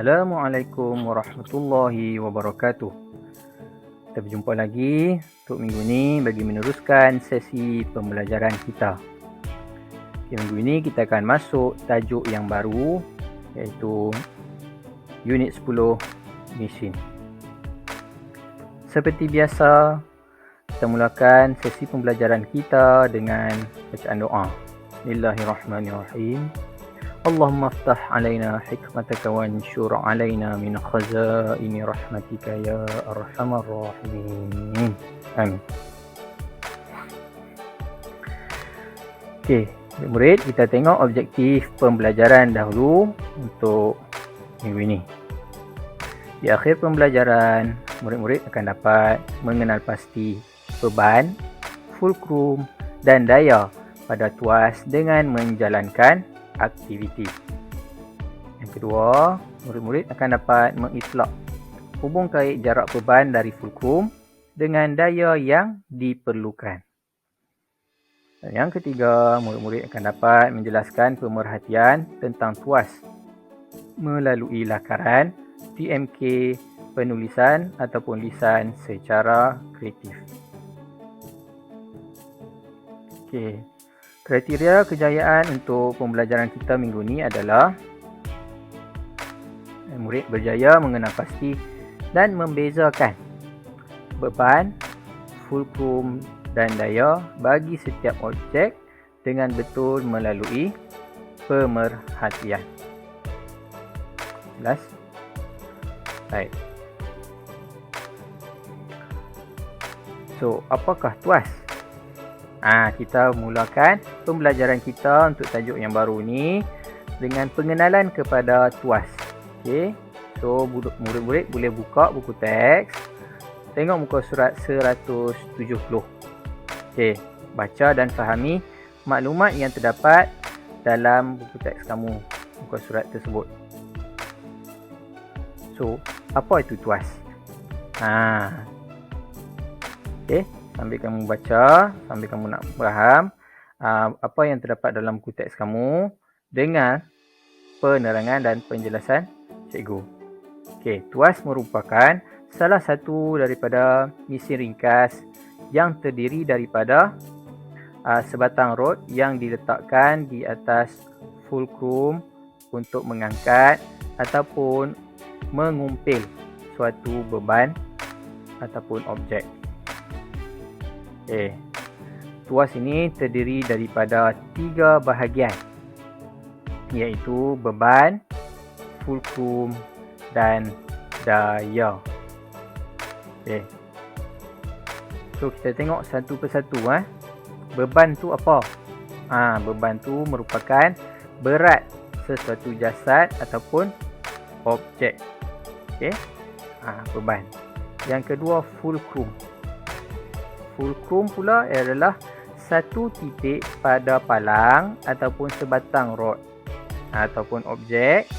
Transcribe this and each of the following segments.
Assalamualaikum warahmatullahi wabarakatuh. Kita berjumpa lagi untuk minggu ini bagi meneruskan sesi pembelajaran kita. Minggu ini kita akan masuk tajuk yang baru, iaitu Unit 10 Mesin. Seperti biasa, kita mulakan sesi pembelajaran kita dengan bacaan doa. Bismillahirrahmanirrahim. Allahumma aftah alaina hikmataka wa anshur alaina min khazaini rahmatika ya arhamar rahimin. Amin. Okey, murid, kita tengok objektif pembelajaran dahulu untuk minggu ini. Di akhir pembelajaran, murid-murid akan dapat mengenal pasti beban, fulcrum dan daya pada tuas dengan menjalankan aktiviti. Yang kedua, murid-murid akan dapat mengitlak hubung kait jarak beban dari fulcrum dengan daya yang diperlukan. Dan yang ketiga, murid-murid akan dapat menjelaskan pemerhatian tentang tuas melalui lakaran, TMK, penulisan ataupun lisan secara kreatif. Okey. Kriteria kejayaan untuk pembelajaran kita minggu ni adalah murid berjaya mengenal pasti dan membezakan beban, fulcrum dan daya bagi setiap objek dengan betul melalui pemerhatian. Jelas? Baik. So, apakah tuas? Kita mulakan pembelajaran kita untuk tajuk yang baru ni dengan pengenalan kepada tuas. Okey. So, murid-murid boleh buka buku teks. Tengok muka surat 170. Okey, baca dan fahami maklumat yang terdapat dalam buku teks kamu, muka surat tersebut. So, apa itu tuas? Okey. Sambil kamu baca, sambil kamu nak faham apa yang terdapat dalam buku teks kamu dengan penerangan dan penjelasan cikgu. Okey, tuas merupakan salah satu daripada mesin ringkas yang terdiri daripada sebatang rod yang diletakkan di atas fulcrum untuk mengangkat ataupun mengumpil suatu beban ataupun objek. Tuas ini terdiri daripada 3 bahagian, iaitu beban, fulcrum dan daya. So, kita tengok satu persatu. Beban tu apa? Beban tu merupakan berat sesuatu jasad ataupun objek. Beban. Yang kedua, fulcrum. Fulcrum pula adalah satu titik pada palang ataupun sebatang rod ataupun objek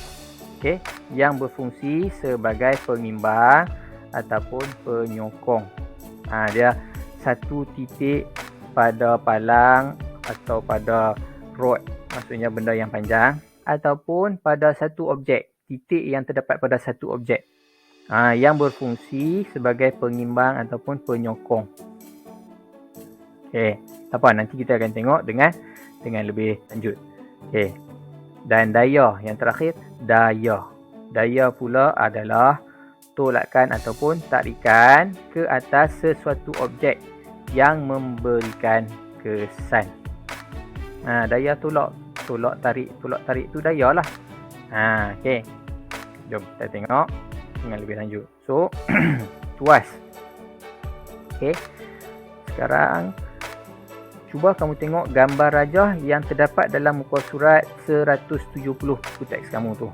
yang berfungsi sebagai pengimbang ataupun penyokong. Dia satu titik pada palang atau pada rod, maksudnya benda yang panjang, ataupun pada satu objek, titik yang terdapat pada satu objek yang berfungsi sebagai pengimbang ataupun penyokong. Nanti kita akan tengok dengan lebih lanjut. Dan daya yang terakhir, daya. Daya pula adalah tolakan ataupun tarikan ke atas sesuatu objek yang memberikan kesan. Daya tolak tarik tu daya lah. Jom kita tengok dengan lebih lanjut. So, tuas. Sekarang cuba kamu tengok gambar rajah yang terdapat dalam muka surat 170 buku teks kamu tu.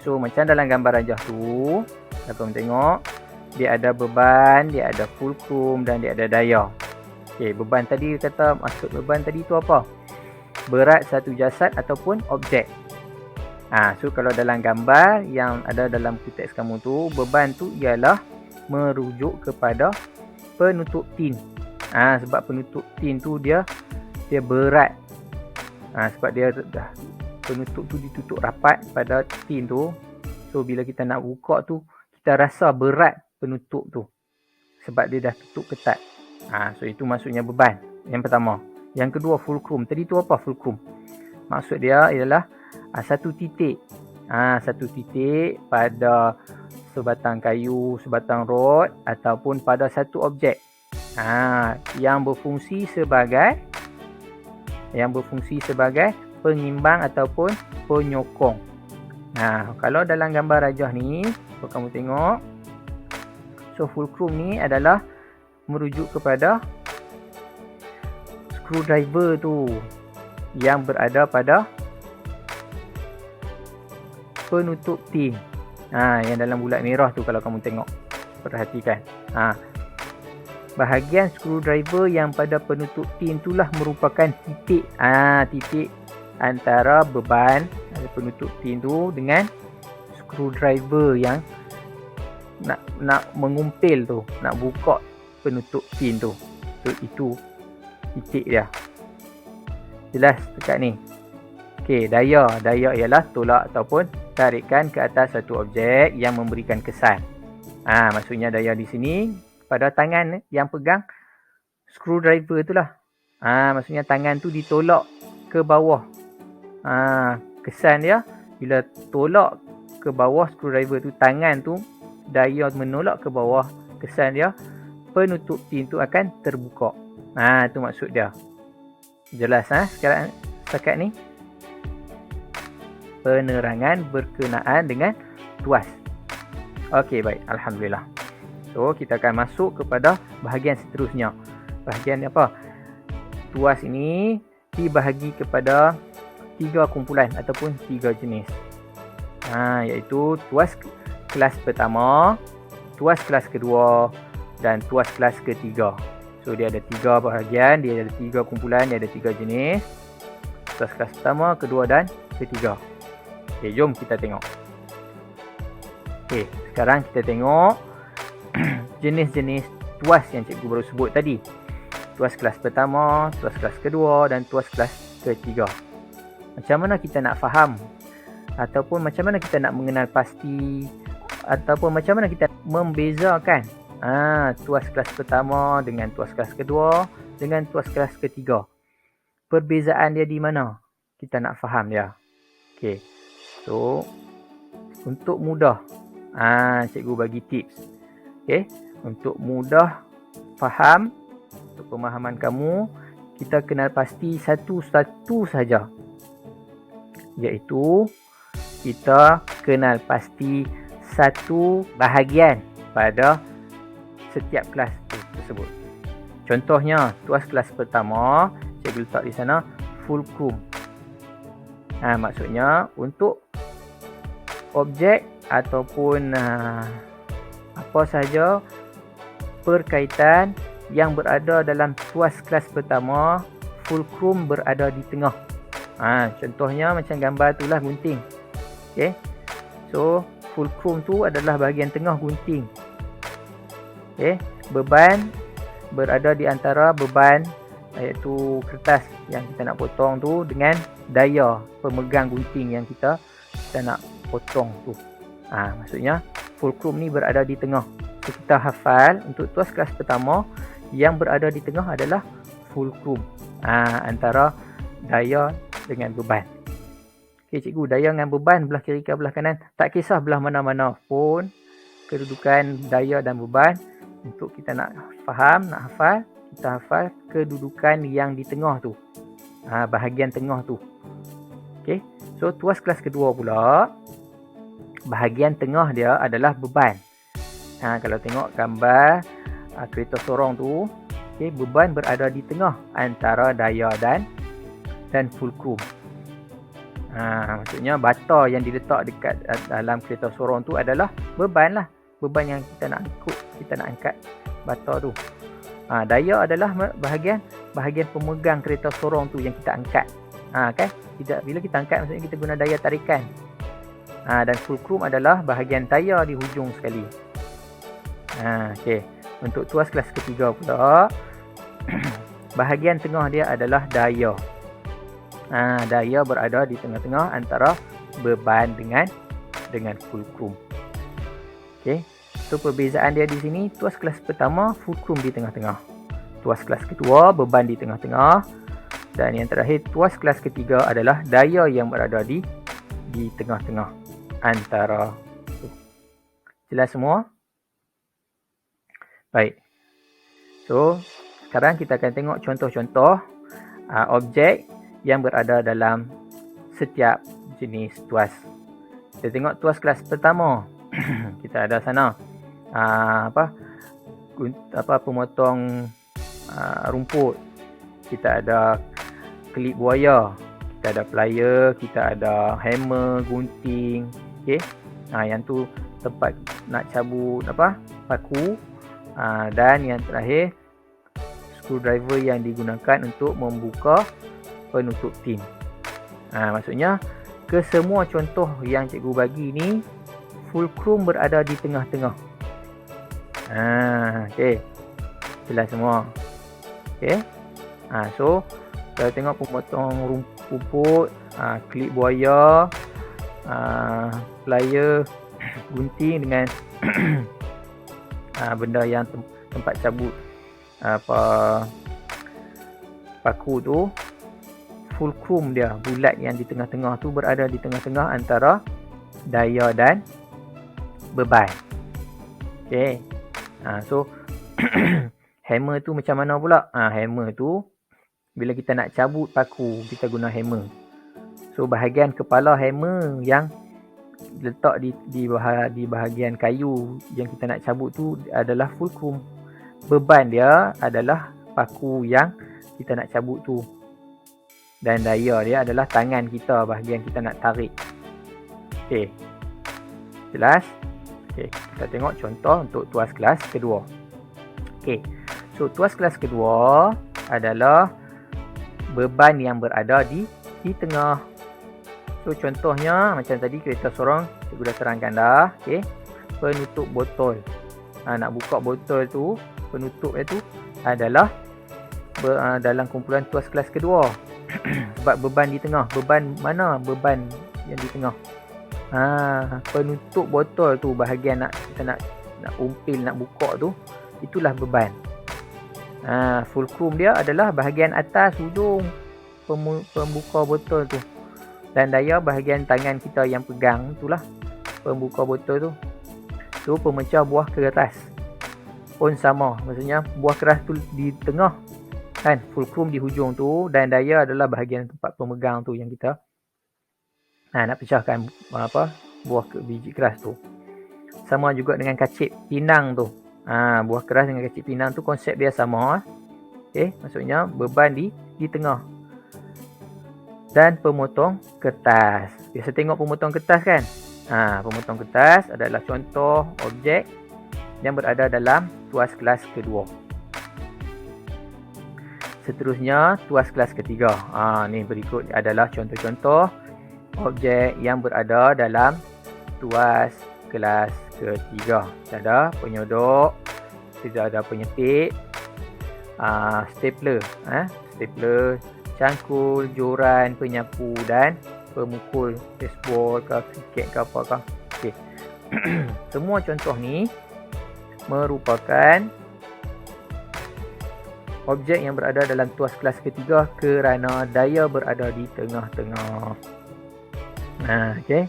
So macam dalam gambar rajah tu, kamu tengok dia ada beban, dia ada fulcrum dan dia ada daya. Beban tadi kata, maksud beban tadi tu apa? Berat satu jasad ataupun objek. So kalau dalam gambar yang ada dalam buku teks kamu tu, beban tu ialah merujuk kepada penutup tin. Sebab penutup tin tu dia berat. Sebab dia penutup tu ditutup rapat pada tin tu. So bila kita nak buka tu, kita rasa berat penutup tu sebab dia dah tutup ketat. So itu maksudnya beban yang pertama. Yang kedua, fulcrum. Tadi tu apa fulcrum? Maksud dia ialah satu titik. Satu titik pada sebatang kayu, sebatang rod ataupun pada satu objek yang berfungsi sebagai pengimbang ataupun penyokong. Kalau dalam gambar rajah ni, kalau kamu tengok, so fulcrum ni adalah merujuk kepada screwdriver tu yang berada pada penutup tin. Yang dalam bulat merah tu kalau kamu tengok, perhatikan. Bahagian screwdriver yang pada penutup tin itulah merupakan titik antara beban penutup tin tu dengan screwdriver yang nak mengumpil tu, nak buka penutup tin tu. So itu titik dia. Jelas dekat ni? Okey, daya ialah tolak ataupun tarikan ke atas satu objek yang memberikan kesan. Maksudnya daya di sini pada tangan yang pegang screwdriver itulah. Maksudnya tangan tu ditolak ke bawah. Kesan dia bila tolak ke bawah screwdriver tu, tangan tu daya menolak ke bawah, kesan dia penutup tin tu akan terbuka. Itu maksud dia. Jelas sekarang setakat ni? Penerangan berkenaan dengan tuas. Okey, baik. Alhamdulillah. So, kita akan masuk kepada bahagian seterusnya. Bahagian apa? Tuas ini dibahagi kepada 3 kumpulan ataupun 3 jenis. Iaitu tuas kelas pertama, tuas kelas kedua dan tuas kelas ketiga. So, dia ada 3 bahagian, dia ada 3 kumpulan, dia ada 3 jenis. Tuas kelas pertama, kedua dan ketiga. Okey, jom kita tengok. Okey, sekarang kita tengok jenis-jenis tuas yang cikgu baru sebut tadi. Tuas kelas pertama, tuas kelas kedua dan tuas kelas ketiga. Macam mana kita nak faham ataupun macam mana kita nak mengenal pasti ataupun macam mana kita membezakan tuas kelas pertama dengan tuas kelas kedua dengan tuas kelas ketiga. Perbezaan dia di mana? Kita nak faham dia. Okey. So, untuk mudah cikgu bagi tips. Okey, untuk mudah faham, untuk pemahaman kamu, kita kenal pasti satu-satu saja. Iaitu kita kenal pasti satu bahagian pada setiap kelas tersebut. Contohnya, tuas kelas pertama, cikgu letak di sana fulcrum. Maksudnya untuk objek ataupun apa sahaja perkaitan yang berada dalam tuas kelas pertama, fulcrum berada di tengah. Contohnya macam gambar itulah gunting. Okay. So, fulcrum tu adalah bahagian tengah gunting. Okay. Beban berada di antara beban, iaitu kertas yang kita nak potong tu, dengan daya pemegang gunting yang kita nak potong tu. Maksudnya fulcrum ni berada di tengah. So, kita hafal untuk tuas kelas pertama, yang berada di tengah adalah fulcrum, antara daya dengan beban. Okey cikgu, daya dengan beban belah kiri ke belah kanan, tak kisah belah mana-mana pun kedudukan daya dan beban. Untuk kita nak faham, nak hafal, kita hafal kedudukan yang di tengah tu, bahagian tengah tu. Okey, so tuas kelas kedua pula, bahagian tengah dia adalah beban. Kalau tengok gambar kereta sorong tu, okay, beban berada di tengah antara daya dan fulcrum. Maksudnya bata yang diletak dekat dalam kereta sorong tu adalah beban lah. Beban yang kita nak ikut, kita nak angkat bata tu. Daya adalah bahagian pemegang kereta sorong tu yang kita angkat. Kan? Bila kita angkat, maksudnya kita guna daya tarikan. Dan fulcrum adalah bahagian daya di hujung sekali. Okay. Untuk tuas kelas ketiga pula, bahagian tengah dia adalah daya. Daya berada di tengah-tengah antara beban dengan fulcrum. Okey. So perbezaan dia di sini, tuas kelas pertama fulcrum di tengah-tengah. Tuas kelas kedua beban di tengah-tengah. Dan yang terakhir, tuas kelas ketiga adalah daya yang berada di tengah-tengah antara tu. Jelas semua? Baik. So, sekarang kita akan tengok contoh-contoh objek yang berada dalam setiap jenis tuas. Kita tengok tuas kelas pertama. Kita ada sana pemotong rumput. Kita ada klip buaya, kita ada plier, kita ada hammer, gunting. Okey. Yang tu tempat nak cabut paku. Dan yang terakhir, screwdriver yang digunakan untuk membuka penutup tin. Maksudnya kesemua contoh yang cikgu bagi ni fulcrum berada di tengah-tengah. Okey. Jelas semua. Okey. So kita tengok pemotong rumput, klip buaya, plier, gunting dengan benda yang tempat cabut paku tu. Fulcrum dia, bulat yang di tengah-tengah tu berada di tengah-tengah antara daya dan beban. Okey. So hammer tu macam mana pula? Hammer tu bila kita nak cabut paku, kita guna hammer. So bahagian kepala hammer yang letak di bahagian kayu yang kita nak cabut tu adalah fulcrum. Beban dia adalah paku yang kita nak cabut tu. Dan daya dia adalah tangan kita, bahagian kita nak tarik. Okey. Jelas? Okey, kita tengok contoh untuk tuas kelas kedua. Okey. So tuas kelas kedua adalah beban yang berada di tengah. So contohnya macam tadi kereta sorong, cikgu dah terangkan dah. Okey. Penutup botol. Nak buka botol tu, penutup dia tu adalah dalam kumpulan tuas kelas kedua. Sebab beban di tengah. Beban mana? Beban yang di tengah. Penutup botol tu, bahagian kita nak umpil, nak buka tu, itulah beban. Fulcrum dia adalah bahagian atas hujung pembuka botol tu. Dan daya bahagian tangan kita yang pegang itulah pembuka botol tu. Tu pemecah buah keras pun sama. Maksudnya buah keras tu di tengah kan, fulcrum di hujung tu, dan daya adalah bahagian tempat pemegang tu yang kita nak pecahkan buah biji keras tu. Sama juga dengan kacip pinang tu. Buah keras dengan kacip pinang tu konsep dia sama. Okey, maksudnya beban di tengah. Dan pemotong kertas. Biasa tengok pemotong kertas kan? Pemotong kertas adalah contoh objek yang berada dalam tuas kelas kedua. Seterusnya tuas kelas ketiga. Ni berikut adalah contoh-contoh objek yang berada dalam tuas kelas ketiga. Kita ada penyodok, kita ada penyepit, stapler, stapler, cangkul, joran, penyapu dan pemukul baseball ke kriket ke apakah. Okey. Semua contoh ni merupakan objek yang berada dalam tuas kelas ketiga kerana daya berada di tengah-tengah. Okey.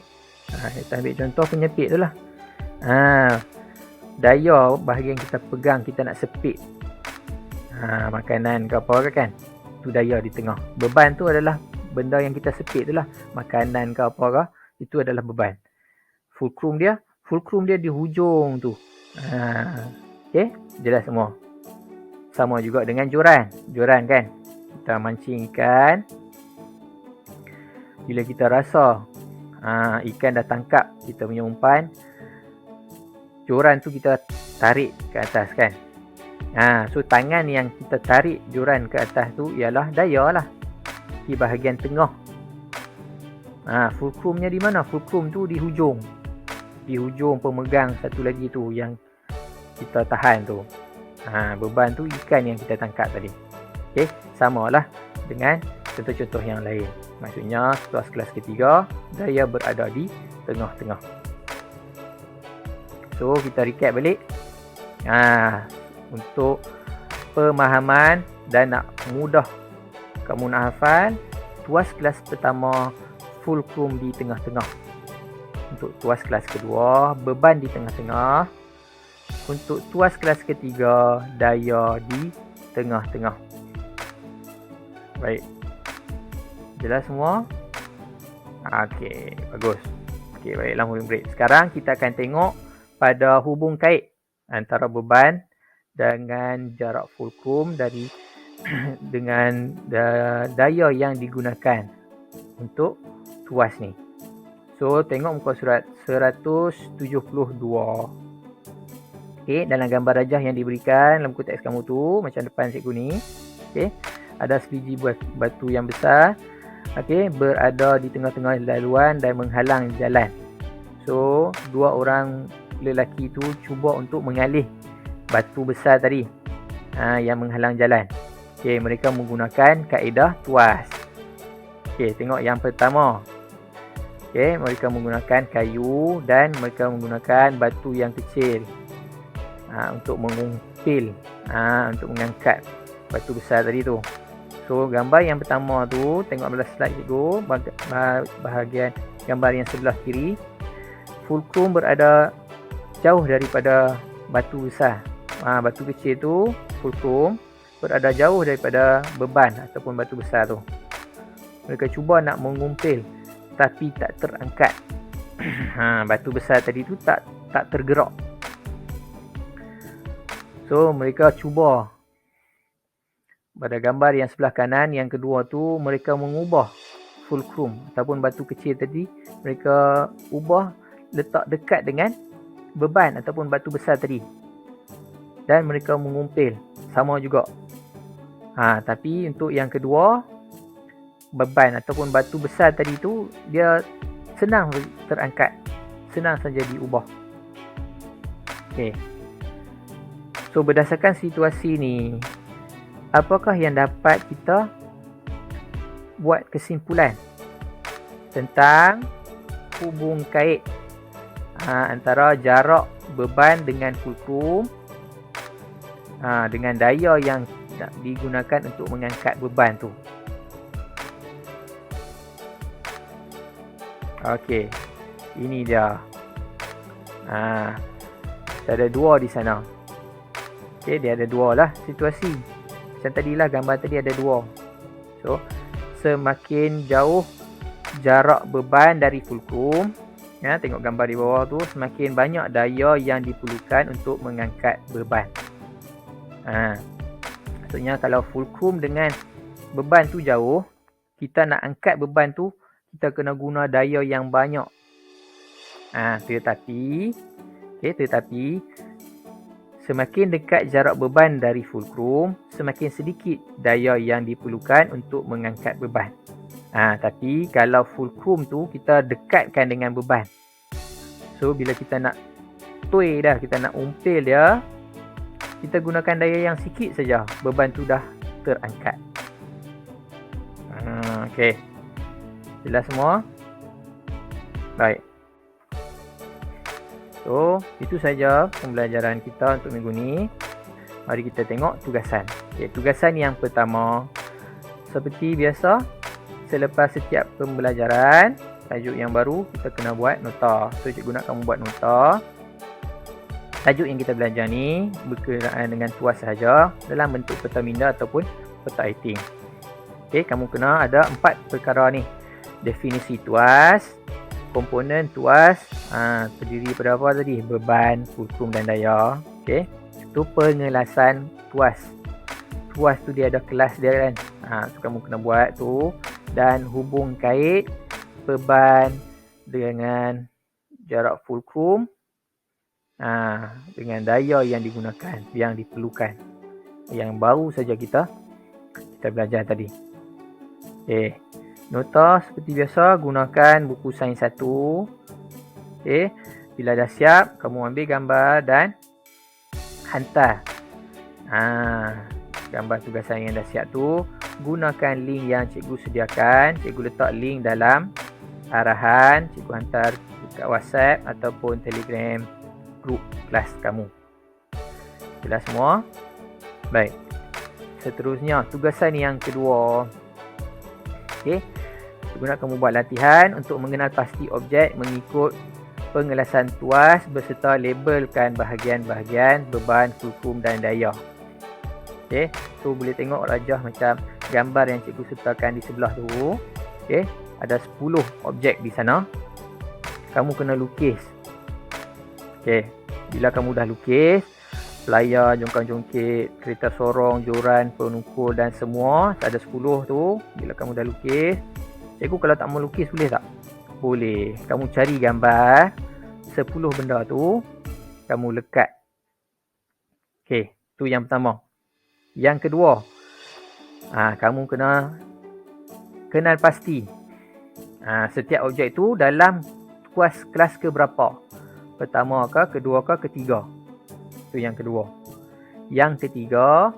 Kita ambil contoh penyepit tu lah. Daya bahagian kita pegang, kita nak sepit makanan ke apa kan, tu daya di tengah. Beban tu adalah benda yang kita sepit tu lah, makanan ke apa ke, itu adalah beban. Fulcrum dia di hujung tu. Okey, jelas semua. Sama juga dengan joran kan, kita mancing ikan. Bila kita rasa ikan dah tangkap kita punya umpan, joran tu kita tarik ke atas kan. So tangan yang kita tarik joran ke atas tu ialah daya lah, di bahagian tengah. Fulcrumnya di mana? Fulcrum tu di hujung. Di hujung pemegang satu lagi tu yang kita tahan tu. Beban tu ikan yang kita tangkap tadi. Okey, samalah dengan contoh-contoh yang lain. Maksudnya tuas kelas ketiga, daya berada di tengah-tengah. So kita recap balik. Untuk pemahaman dan nak mudah kamu nak hafal, tuas kelas pertama fulcrum di tengah-tengah. Untuk tuas kelas kedua, beban di tengah-tengah. Untuk tuas kelas ketiga, daya di tengah-tengah. Baik. Jelas semua? Okey, bagus. Okey, baiklah murid-murid. Sekarang kita akan tengok pada hubung kait antara beban dengan jarak fulcrum dari dengan daya yang digunakan untuk tuas ni. So, tengok muka surat 172. Okey, dalam gambar rajah yang diberikan dalam buku teks kamu tu, macam depan cikgu ni. Okey, ada sebiji batu yang besar. Okey, berada di tengah-tengah laluan dan menghalang jalan. So, dua orang lelaki tu cuba untuk mengalih batu besar tadi yang menghalang jalan. Okey, mereka menggunakan kaedah tuas. Okey, tengok yang pertama. Okey, mereka menggunakan kayu dan mereka menggunakan batu yang kecil untuk mengumpil, untuk mengangkat batu besar tadi tu. So, gambar yang pertama tu, tengok belah slide cikgu, bahagian gambar yang sebelah kiri. Fulcrum berada jauh daripada batu besar. Batu kecil tu, fulcrum, berada jauh daripada beban ataupun batu besar tu. Mereka cuba nak mengumpil tapi tak terangkat. Batu besar tadi tu tak tergerak. So, mereka cuba. Pada gambar yang sebelah kanan, yang kedua tu, mereka mengubah fulcrum ataupun batu kecil tadi, mereka ubah letak dekat dengan beban ataupun batu besar tadi. Dan mereka mengumpil. Sama juga. Tapi untuk yang kedua, beban ataupun batu besar tadi tu, dia senang terangkat. Senang saja diubah. Okay. So, berdasarkan situasi ni, apakah yang dapat kita buat kesimpulan tentang hubung kait antara jarak beban dengan fulcrum dengan daya yang digunakan untuk mengangkat beban tu? Okey, ini dia. Ada dua di sana. Okey, dia ada dua lah situasi. Macam tadilah, gambar tadi ada dua. So, semakin jauh jarak beban dari fulcrum, tengok gambar di bawah tu, semakin banyak daya yang diperlukan untuk mengangkat beban. Maksudnya kalau fulcrum dengan beban tu jauh, kita nak angkat beban tu, kita kena guna daya yang banyak. Tetapi semakin dekat jarak beban dari fulcrum, semakin sedikit daya yang diperlukan untuk mengangkat beban. Tapi kalau fulcrum tu kita dekatkan dengan beban. So, bila kita nak tuai dah, kita nak umpil dia, kita gunakan daya yang sikit saja, beban tu dah terangkat. Okey. Jelas semua? Baik. So, itu saja pembelajaran kita untuk minggu ni. Mari kita tengok tugasan. Okay, tugasan yang pertama, seperti biasa, selepas setiap pembelajaran, tajuk yang baru, kita kena buat nota. So, cikgu nak kamu buat nota. Tajuk yang kita belajar ni berkenaan dengan tuas sahaja dalam bentuk peta minda ataupun peta iting. Okay, kamu kena ada 4 perkara ni. Definisi tuas, komponen tuas, terdiri pada apa tadi? Beban, fulcrum dan daya. Okey. Itu pengelasan tuas. Tuas tu dia ada kelas dia kan. So kamu kena buat tu, dan hubung kait beban dengan jarak fulcrum dengan daya yang digunakan, yang diperlukan. Yang baru saja kita belajar tadi. Okey. Nota seperti biasa, gunakan buku sains 1. Okey, bila dah siap, kamu ambil gambar dan hantar. Gambar tugasan yang dah siap tu, gunakan link yang cikgu sediakan. Cikgu letak link dalam arahan, cikgu hantar dekat WhatsApp ataupun Telegram grup kelas kamu. Jelas semua? Baik. Seterusnya, tugasan yang kedua. Okey. Cikgu nak kamu buat latihan untuk mengenal pasti objek mengikut pengelasan tuas berserta labelkan bahagian-bahagian beban, fulcrum dan daya. Okey, so boleh tengok rajah macam gambar yang cikgu sertakan di sebelah tu. Okey, ada 10 objek di sana. Kamu kena lukis. Okey, bila kamu dah lukis, layar, jongkang-jongkit, kereta sorong, joran, penukul dan semua, ada 10 tu. Bila kamu dah lukis, cikgu kalau tak mau lukis boleh tak? Boleh. Kamu cari gambar 10 benda tu, kamu lekat. Okey, tu yang pertama. Yang kedua, kamu kena kenal pasti setiap objek tu dalam kelas ke berapa. Pertama ke, kedua ke, ketiga. Itu yang kedua. Yang ketiga,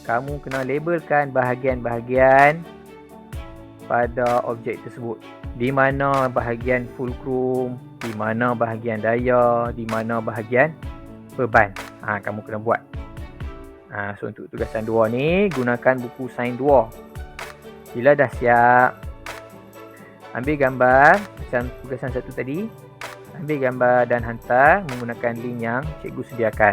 kamu kena labelkan bahagian-bahagian pada objek tersebut. Di mana bahagian fulcrum, di mana bahagian daya, di mana bahagian beban. Kamu kena buat. So untuk tugasan 2 ni, gunakan buku sains 2. Bila dah siap, ambil gambar macam tugasan 1 tadi. Ambil gambar dan hantar menggunakan link yang cikgu sediakan.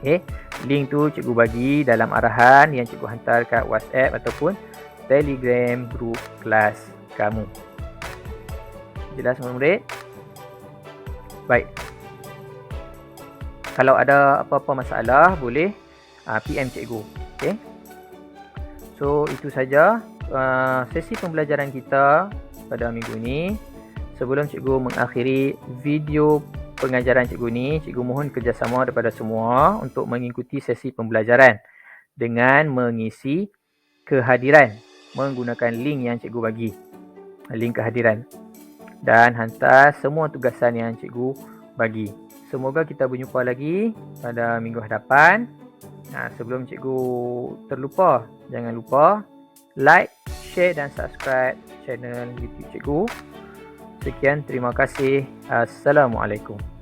Okay. Link tu cikgu bagi dalam arahan yang cikgu hantar kat WhatsApp ataupun Telegram grup kelas kamu. Jelas murid-murid? Baik. Kalau ada apa-apa masalah, boleh PM cikgu. Okay? So, itu saja sesi pembelajaran kita pada minggu ini. Sebelum cikgu mengakhiri video pengajaran cikgu ni, cikgu mohon kerjasama daripada semua untuk mengikuti sesi pembelajaran dengan mengisi kehadiran menggunakan link yang cikgu bagi. Link kehadiran. Dan hantar semua tugasan yang cikgu bagi. Semoga kita berjumpa lagi pada minggu hadapan. Sebelum cikgu terlupa, jangan lupa like, share dan subscribe channel YouTube cikgu. Sekian, terima kasih. Assalamualaikum.